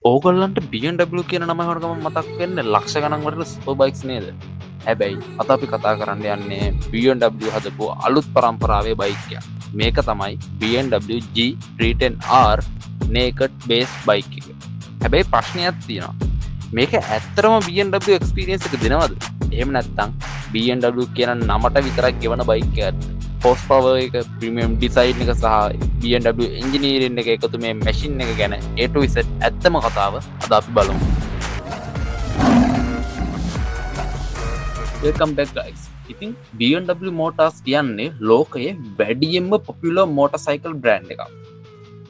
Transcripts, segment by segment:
ඕගොල්ලන්ට BMW කියන නම හොරගම මතක් වෙන්නේ ලක්ෂ ගණන් වටින සුපර් බයික්ස් නේද? හැබැයි අද අපි කතා කරන්න යන්නේ BMW හදපු අලුත් පරම්පරාවේ බයික් එකක්. මේක තමයි BMW G310R naked base bike එක. හැබැයි ප්‍රශ්නයක් තියෙනවා. මේක ඇත්තටම BMW experience එක දෙනවද? එහෙම නැත්නම් BMW කියන නමට විතරක් ගෙවන බයික් එකක්ද? horse power එක, premium design එක සහ BMW engineering එක එකතු මේ machine එක ගැන A to Z ඇත්තම කතාව අද අපි බලමු. Welcome back guys. ඉතින් BMW Motors කියන්නේ ලෝකයේ වැඩියෙන්ම popular motorcycle brand එකක්.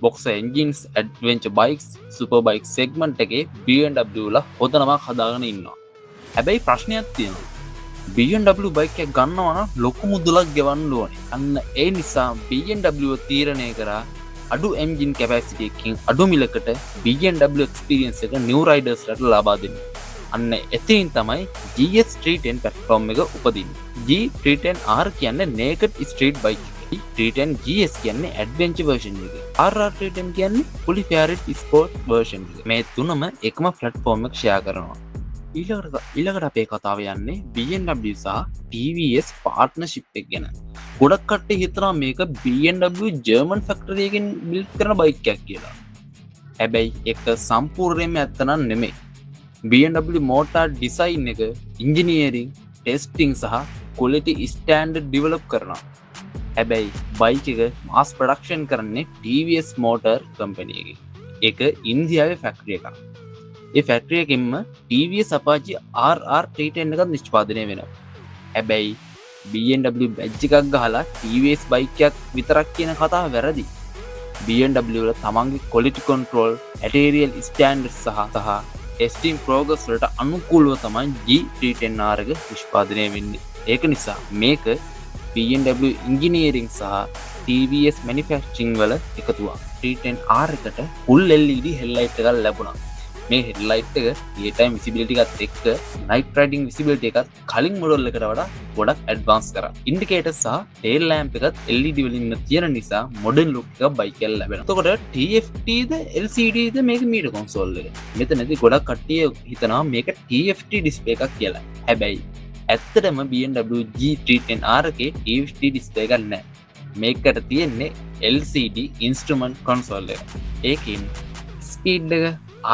Boxer engines, adventure bikes, super bike segment එකේ BMW ලා හොඳ නමක් හදාගෙන ඉන්නවා. හැබැයි ප්‍රශ්නයක් තියෙනවා. BMW බයික් එකක් ගන්නවා නම් ලොකු මුදලක් ගෙවන්න ඕනේ. අන්න ඒ නිසා BMW තීරණය කරා අඩු එන්ජින් කැපැසිටි එකකින් අඩු මිලකට BMW experience එක new riders ලට ලබා දෙන්න. අන්න එතනින් තමයි GS310 platform එක උපදින්නේ. G310R කියන්නේ naked street bike එක. G310 GS කියන්නේ adventure version එක. RR310 කියන්නේ fully faired sport version එක. මේ තුනම එකම platform එක share කරනවා. ඊළඟට අපේ කතාව යන්නේ BMW සහ TVS partnership එක ගැන. ගොඩක් කට්ටිය හිතනවා මේක BMW German factory එකකින් build කරන බයික් එකක් කියලා. හැබැයි ඒක සම්පූර්ණයෙන්ම ඇත්ත නම් නෙමෙයි. BMW motor design එක, engineering, testing සහ quality standard develop කරනවා. හැබැයි බයික් එක mass production කරන්නේ TVS Motor company එකකින්. ඒක ඉන්දියාවේ factory එකක්. ඒ ෆැක්ටරි එකෙන්ම TVS Apache RR310 එකක් නිෂ්පාදනය වෙනවා. හැබැයි BMW බැජ් එකක් ගහලා TVS බයික් එකක් විතරක් කියන කතාව වැරදි. BMW වල තමන්ගේ quality control, material standards සහ testing progress වලට අනුකූලව තමයි G310R එක නිෂ්පාදනය වෙන්නේ. ඒක නිසා මේක BMW engineering සහ TVS manufacturing වල එකතුවක්. 310R එකට full LED headlight එකක් ලැබුණා. මේ headlight එක daytime visibility එකත් එක්ක night riding visibility එකත් කලින් මොඩල් එකට වඩා ගොඩක් advance කරා. indicator සහ tail lamp එකත් LED වලින් තියෙන නිසා modern look එකක් බයික් එකේ ලැබෙනවා. එතකොට TFT ද LCD ද මේක මීටර් console එක. මෙතනදී ගොඩක් කට්ටිය හිතනවා මේක TFT display එකක් කියලා. හැබැයි ඇත්තටම BMW G310R එකේ TFT display එකක් නැහැ. මේකට තියෙන්නේ LCD instrument console එක. ඒකෙන් speed එක,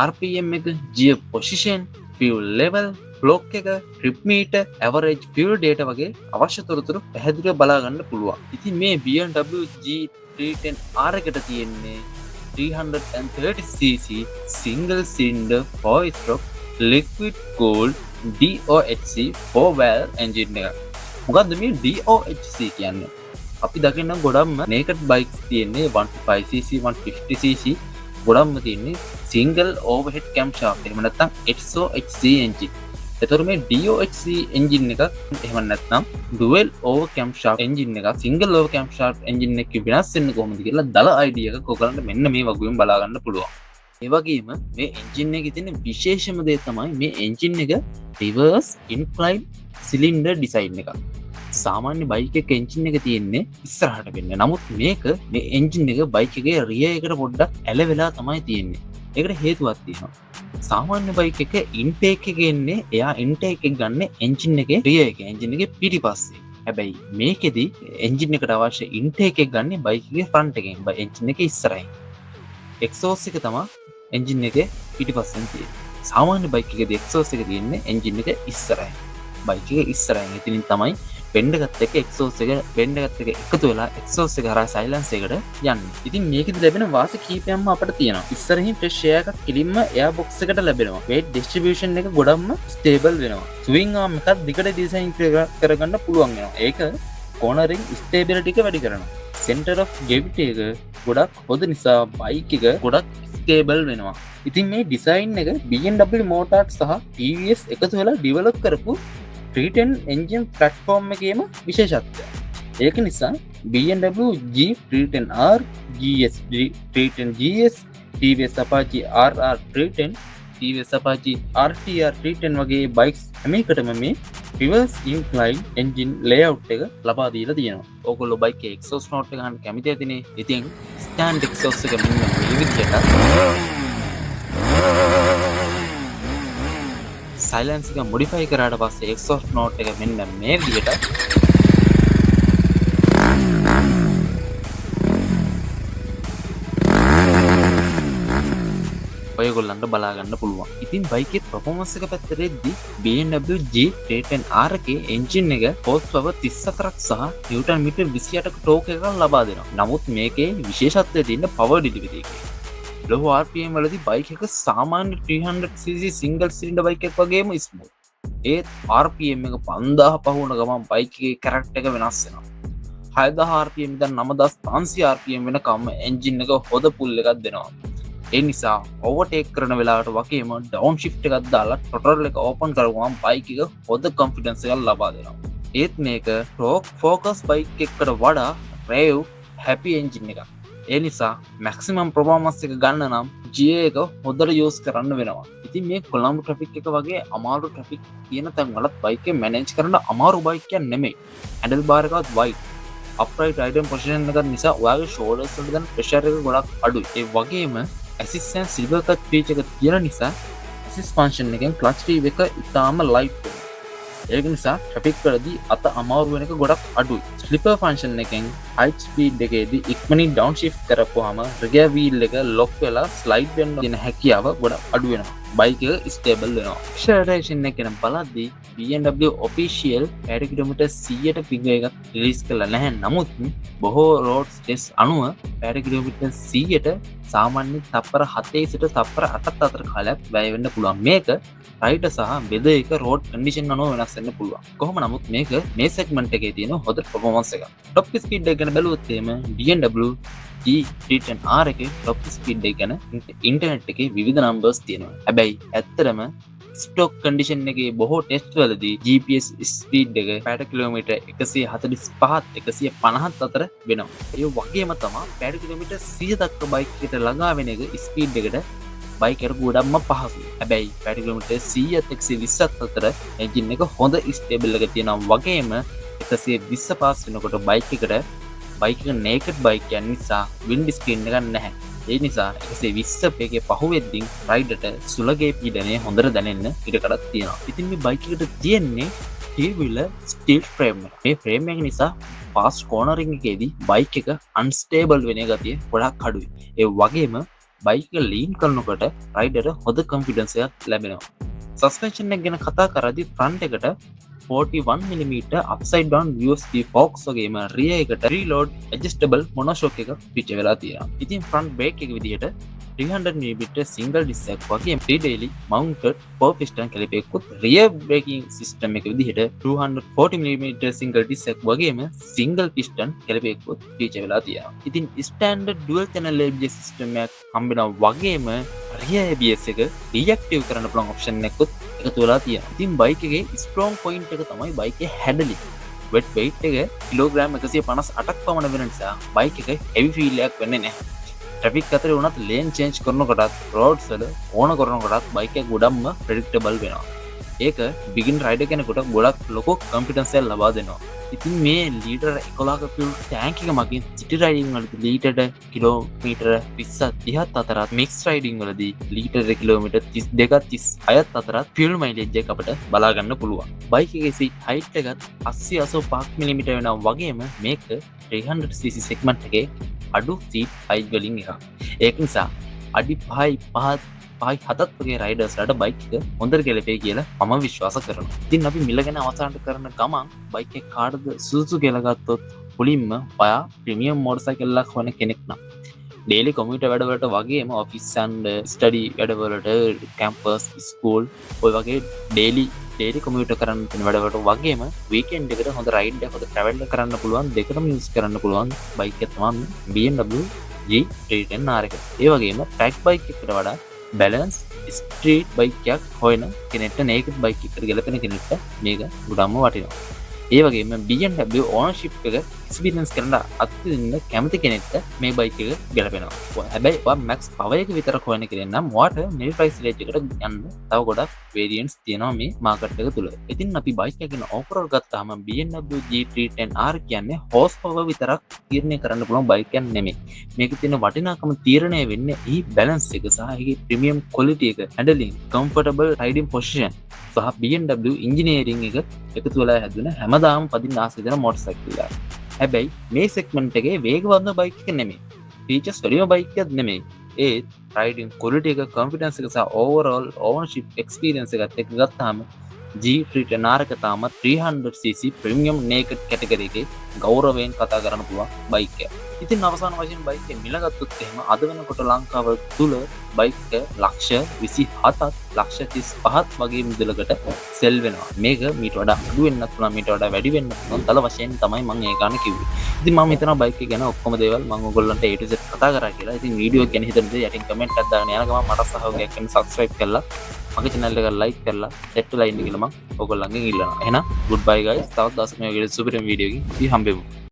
RPM එක, gear position, fuel level, clock එක, trip meter, average fuel data වගේ අවශ්‍ය තොරතුරු පැහැදිලිව බලා ගන්න පුළුවන්. ඉතින් මේ BMW G310R එකට තියෙන්නේ 330cc single cylinder 4-stroke liquid cooled DOHC 4-valve engine එක. මොකද්ද මේ DOHC කියන්නේ? අපි දකින්න ගොඩක්ම naked bikes තියෙන්නේ 125cc 150cc ගොඩක්ම තියෙන්නේ single overhead camshaft එහෙම නැත්නම් XOHC engine. ඒතර මේ DOHC engine එකක් එහෙම නැත්නම් dual over camshaft engine එකක් single over camshaft engine එකක වෙනස් වෙන්නේ කොහොමද කියලා දල idea එකක් ඔයගලන්ට මෙන්න මේ වගුවෙන් බලා ගන්න පුළුවන්. ඒ වගේම මේ engine එකේ තියෙන විශේෂම දේ තමයි මේ engine එක reverse incline cylinder design එකක්. සාමාන්‍ය බයික් එක එන්ජින් එක තියෙන්නේ ඉස්සරහට වෙන්න. නමුත් මේක මේ එන්ජින් එක බයික් එකේ රියර් එකට පොඩ්ඩක් ඇලවෙලා තමයි තියෙන්නේ. ඒකට හේතුවක් තියෙනවා. සාමාන්‍ය බයික් එක ඉන්ටේක් එකේ එන්නේ එයා ඉන්ටේක් එක ගන්න එන්ජින් එකේ රියර් එකේ එන්ජින් එකේ පිටිපස්සේ. හැබැයි මේකෙදි එන්ජින් එකට අවශ්‍ය ඉන්ටේක් එක ගන්න බයික් එකේ ෆ්‍රන්ට් එකෙන්. එන්ජින් එකේ ඉස්සරහින්. එක්සෝස් එක තමයි එන්ජින් එකේ පිටිපස්සෙන් තියෙන්නේ. සාමාන්‍ය බයික් එකේදී එක්සෝස් එක තියෙන්නේ එන්ජින් එක ඉස්සරහින්. බයික් එකේ ඉස්සරහින්. ඉතින් තමයි බෙන්ඩ් එකත් එක්ක එක්සෝස් එක බෙන්ඩ් එකත් එක්ක එකතු වෙලා එක්සෝස් එක හරහා සයිලන්ස් එකට යන්නේ. ඉතින් මේකෙදි ලැබෙන වාසි කීපයක්ම අපිට තියෙනවා. ඉස්සරහින් ෆ්‍රෙෂ් එයාර් එකක් කිලින්ම එයාර් බොක්ස් එකට ලැබෙනවා. weight distribution එක ගොඩක්ම stable වෙනවා. swing arm එකත් දිගට ඩිසයින් කරගන්න පුළුවන් වෙනවා. ඒක cornering stability එක වැඩි කරනවා. center of gravity එක ගොඩක් හොඳ නිසා බයික් එක ගොඩක් stable වෙනවා. ඉතින් මේ ඩිසයින් එක BMW Motors සහ TVS එකතු වෙලා develop කරපු 310 engine platform එකේම විශේෂත්වය. ඒක නිසා BMW G310R, GS310 GS, TVS Apache RR310, TVS Apache RTR310 වගේ bikes හැම එකටම මේ reverse incline engine layout එක ලබා දීලා තියෙනවා. ඕගොල්ලෝ bike එකේ exhaust note එක ගන්න කැමති ඇතිනේ. ඉතින් stand exhaust එක මෙන්න මේ විදිහට සයිලන්ස් එක මොඩිෆයි කරාට පස්සේ එක්සොස්ට් නෝට් එක මෙන්න මේ විදිහට ඔයගොල්ලන්ට බලා ගන්න පුළුවන්. ඉතින් බයිකේ performance එක පැත්තටදී BMW G310R එකේ එන්ජින් එක horse power 34ක් සහ නිව්ටන් මීටර් 28ක ටෝක් එකක් ලබා දෙනවා. නමුත් මේකේ විශේෂත්වය තියෙන්නේ power delivery එකේ. low RPM වලදී බයික් එක සාමාන්‍ය 300cc single cylinder බයික් එකක් වගේම smooth. ඒත් RPM එක 5000 පහ වුණ ගමන් බයික් එකේ කැරක්ටර් එක වෙනස් වෙනවා. 6000 RPM ඉඳන් 9500 RPM වෙනකම් එන්ජින් එක හොද පුල් එකක් දෙනවා. ඒ නිසා ඕවර්ටේක් කරන වෙලාවට වගේම ඩවුන් ෂිෆ්ට් එකක් දාලා ට්‍රොටල් එක ඕපන් කරගමන් බයික් එක හොද කොන්ෆිඩන්ස් එකක් ලබා දෙනවා. ඒත් මේක ටෝක් ෆෝකස් බයික් එකකට වඩා රේව් හැපි එන්ජින් එකක්. ඒ නිසා මැක්සිමම් පර්ෆෝමන්ස් එක ගන්න නම් GA එක හොඳට යූස් කරන්න වෙනවා. ඉතින් මේ කොළඹ ට්‍රැෆික් එක වගේ අමාරු ට්‍රැෆික් තියෙන තැන් වලත් බයික් එක මැනේජ් කරන්න අමාරු බයික් එකක් නෙමෙයි. හැන්ඩල් බාර් එකවත් වයිඩ්. අප්රයිට් රයිඩින් පොසිෂන් එකක් නිසා ඔයාගේ ෂෝල්ඩර්ස් වලට දැන් ප්‍රෙෂර් එක ගොඩක් අඩුයි. ඒ වගේම ඇසිස්ටන්ට් සිල්වර් කට් ෆීචර් එක තියෙන නිසා ඇසිස් ෆන්ක්ෂන් එකෙන් ක්ලච් රීව් එක ඉතාම ලයිට් වෙනවා. ඒක නිසා ට්‍රැෆික් වලදී අත අමාරු වෙන එක ගොඩක් අඩුයි. ස්ලිපර් ෆන්ක්ෂන් එකෙන් හයි ස්පීඩ් එකේදී ඉක්මනින් ඩවුන් ෂිෆ්ට් කරපුවාම රියර් වීල් එක ලොක් වෙලා ස්ලයිඩ් වෙන්න තියෙන හැකියාව ගොඩක් අඩු වෙනවා. බයික් එක ස්ටේබල් වෙනවා. ඇක්සලරේෂන් එක ගැන බලද්දී BMW official 60 කිලෝමීටර් 100ට ෆිගර් එකක් රිලීස් කළා නැහැ. නමුත් බොහෝ රෝඩ් ටෙස්ට් අනුව 60 කිලෝමීටර් 100ට සාමාන්‍ය තප්පර 7 සිට තප්පර 8ක් අතර කාලයක් වැය වෙන්න පුළුවන්. මේක රයිඩර් සහ වෙදර් එක රෝඩ් කන්ඩිෂන් අනුව වෙනස් වෙන්න පුළුවන්. කොහොම නමුත් මේක මේ සෙග්මන්ට් එකේ තියෙන හොඳ පර්ෆෝමන්ස් එකක්. ටොප් ස්පීඩ් එක ගැන බැලුවොත් එහෙම BMW G310R එකේ ටොප් ස්පීඩ් එක ගැන ඉන්ටර්නෙට් එකේ විවිධ නම්බර්ස් තියෙනවා. හැබැයි ඇත්තටම ස්ටොක් කන්ඩිෂන් එකේ බොහෝ ටෙස්ට් වලදී GPS ස්පීඩ් එක 60 කිලෝමීටර් 145ත් 150ත් අතර වෙනවා. ඒ වගේම තමයි 60 කිලෝමීටර් 100 දක්වා බයික් එකට ළඟා වෙන එක ස්පීඩ් එකට බයික් එකට ගොඩක්ම පහසුයි. හැබැයි 60 කිලෝමීටර් 100ත් 120ත් අතර එන්ජින් එක හොඳ ස්ටේබල් එක තියෙනවා. වගේම 120 පාස් වෙනකොට බයික් එකට බයික් එක නේකඩ් බයික් යන නිසා වින්ඩ් ස්ක්‍රීන් එකක් නැහැ. ඒ නිසා 120 එකේ පහුවෙද්දී රයිඩර්ට සුළගේ පීඩනය හොඳට දැනෙන්න ඉඩකඩක් තියෙනවා. ඉතින් මේ බයික් එකට තියෙන්නේ ටීවිල ස්ටිල් ෆ්‍රේම් එක. මේ ෆ්‍රේම් එක නිසා ෆාස්ට් කෝනරින් එකේදී බයික් එක අන්ස්ටේබල් වෙන ගතිය ගොඩක් අඩුයි. ඒ වගේම බයික් එක ලීන් කරනකොට රයිඩර්ට හොඳ කොන්ෆිඩන්ස් එකක් ලැබෙනවා. සස්පෙන්ෂන් එක ගැන කතා කරද්දී ෆ්‍රන්ට් එකට 41mm upside down USB forks වගේම rear එකට reload adjustable monoshock එක පිට වෙලා තියෙනවා. ඉතින් front brake එක විදිහට 300mm single disc එකක් වගේම daily mounted 4 piston caliper එකකුත් rear braking system එක විදිහට 240mm single disc එකක් වගේම single piston caliper එකකුත් පිට වෙලා තියෙනවා. ඉතින් standard dual channel ABS system එකක් හම්බෙනවා වගේම rear ABS එක reactive කරන්න පුළුවන් option එකකුත් එකතු වෙලා තියෙනවා. ඉතින් බයික් එකේ ස්ට්‍රෝං පොයින්ට් එක තමයි බයික් එකේ හැඩලින්. වෙට් වෙයිට් එක කිලෝග්‍රෑම් 158ක් පමණ වෙන නිසා බයික් එක හෙවි ෆීල් එකක් වෙන්නේ නැහැ. ට්‍රැෆික් අතරේ වුණත් ලේන් චේන්ජ් කරනකොටත් රෝඩ්ස් වල ඕන කරනකොටත් බයික් එක ගොඩක්ම ප්‍රෙඩික්ටබල් වෙනවා. ඒක බිගින් රයිඩර් කෙනෙකුට ගොඩක් ලොකු කොන්ෆිඩන්ස් එකක් ලබා දෙනවා. ඉතින් මේ ලීටර් 11ක ෆියුල් ටැංක් එක මගින් සිටි රයිඩින් වලදී ලීටර් කිලෝමීටර 20-30ත් අතරත් මික්ස් රයිඩින් වලදී ලීටර් කිලෝමීටර් 32-36ත් අතරත් ෆියුල් මයිලේජ් එක අපිට බලා ගන්න පුළුවන්. බයික් එකේ සීට් හයිට් එකත් 80-85mm වෙනවා වගේම මේක 300cc සෙග්මන්ට් එකේ අඩු සීට් හයිට් වලින් එකක්. ඒක නිසා අඩි 5.7ත් වගේ රයිඩර්ස්ලාට බයික් එක හොඳට ගැලපේ කියලා මම විශ්වාස කරනවා. ඉතින් අපි මිල ගැන අවසානට කරන ගමන් බයික් එක කාටද සුදුසු කියලා ගත්තොත් මුලින්ම ඔයා ප්‍රීමියම් මෝටර්සයිකල් එකක් හොයන කෙනෙක් නම් ඩේලි කොමියුටර් වැඩවලට වගේම ඔෆිස් ඇන්ඩ් ස්ටඩි වැඩවලට කැම්පස් ස්කූල් ඔය වගේ ඩේලි කොමියුටර් කරන්න තියෙන වැඩවලට වගේම වීකෙන්ඩ් එකට හොඳ රයිඩ් එකක් හොඳ ට්‍රැවල් කරන්න පුළුවන් දෙකම යූස් කරන්න පුළුවන් බයික් එක තමයි BMW G310R එක. ඒ වගේම ට්‍රැක් බයික් එකට වඩා බැලන්ස් ස්ට්‍රීට් බයික් එකක් හොයන කෙනෙක්ට නේකඩ් බයික් එකට ගැලපෙන කෙනෙක්ට මේක ගොඩක්ම වටිනවා. ඒ වගේම BMW ඕනර්ෂිප් එක එක්ස්පීරියන්ස් කරන්න අත්විඳින්න කැමති කෙනෙක්ට මේ බයික් එක ගැලපෙනවා. හැබැයි ඔයා මැක්ස් පවර් එක විතර හොයන කෙනෙක් නම් ඔයාට මේ ප්‍රයිස් රේන්ජ් එකට යන්න තව ගොඩක් වේරියන්ට්ස් තියෙනවා මේ මාකට් එක තුල. ඉතින් අපි බයික් එක ගැන ඕවරෝල් ගත්තාම BMW G310R කියන්නේ හෝස් පවර් විතරක් තීරණය කරන්න පුළුවන් බයික් එකක් නෙමෙයි. මේකේ තියෙන වටිනාකම තීරණය වෙන්නේ ඊ බැලන්ස් එක සහ ඒකේ ප්‍රීමියම් ක්වොලිටි එක, හැන්ඩලින්, කම්ෆර්ටබල් රයිඩින් පොසිෂන් සහ BMW ඉංජිනේරින් එක එකතු වෙලා හැදුන හැමදාම පදින්න ආස දෙන මොටර් සයිකල් එකක්. හැබැයි මේ සෙග්මන්ට් එකේ වේගවත් බයික් එක නෙමෙයි. ෆීචර්ස් වලින් බයික් එකක් නෙමෙයි. ඒ රයිඩින් ක්වොලිටි එක, කොන්ෆිඩන්ස් එක සහ ඕවරෝල් ඕනර්ෂිප් එක්ස්පීරියන්ස් එකත් එක්ක ගත්තාම G310R එක තාම 300cc ප්‍රීමියම් නේකඩ් කැටගරි එකේ ගෞරවයෙන් කතා කරන්න පුළුවන් බයික් එකක්. ඉතින් අවසාන වශයෙන් බයික් එක මිල ගත්තොත් එහෙම අද වෙනකොට ලංකාව තුල බයික් එක ලක්ෂ 27ත් ලක්ෂ 35ත් වගේ මුදලකට සෙල් වෙනවා. මේක මීට වඩා අඩු වෙන්නත් පුළුවන්, මීට වඩා වැඩි වෙන්නත් පුළුවන්. තල වශයෙන් තමයි මම ඒ ගාන කිව්වේ. ඉතින් මම හිතනවා බයික් එක ගැන ඔක්කොම දේවල් මම ඔයගොල්ලන්ට A to Z කතා කරා කියලා. ඉතින් වීඩියෝ ගැන හිතන දේ යටින් කමෙන්ට් එකක් දාගෙන යන ගමන් මට සහයෝගයක් කරන්න subscribe කරලා මගේ channel එක like කරලා set වෙලා ඉන්න කියලා මම ඔයගොල්ලන්ගෙන් ඉල්ලනවා. එහෙනම් goodbye guys. තවත් දවසක මේ වීඩියෝ සුපිරම වීඩියෝ එකකින් අපි හම්බෙමු.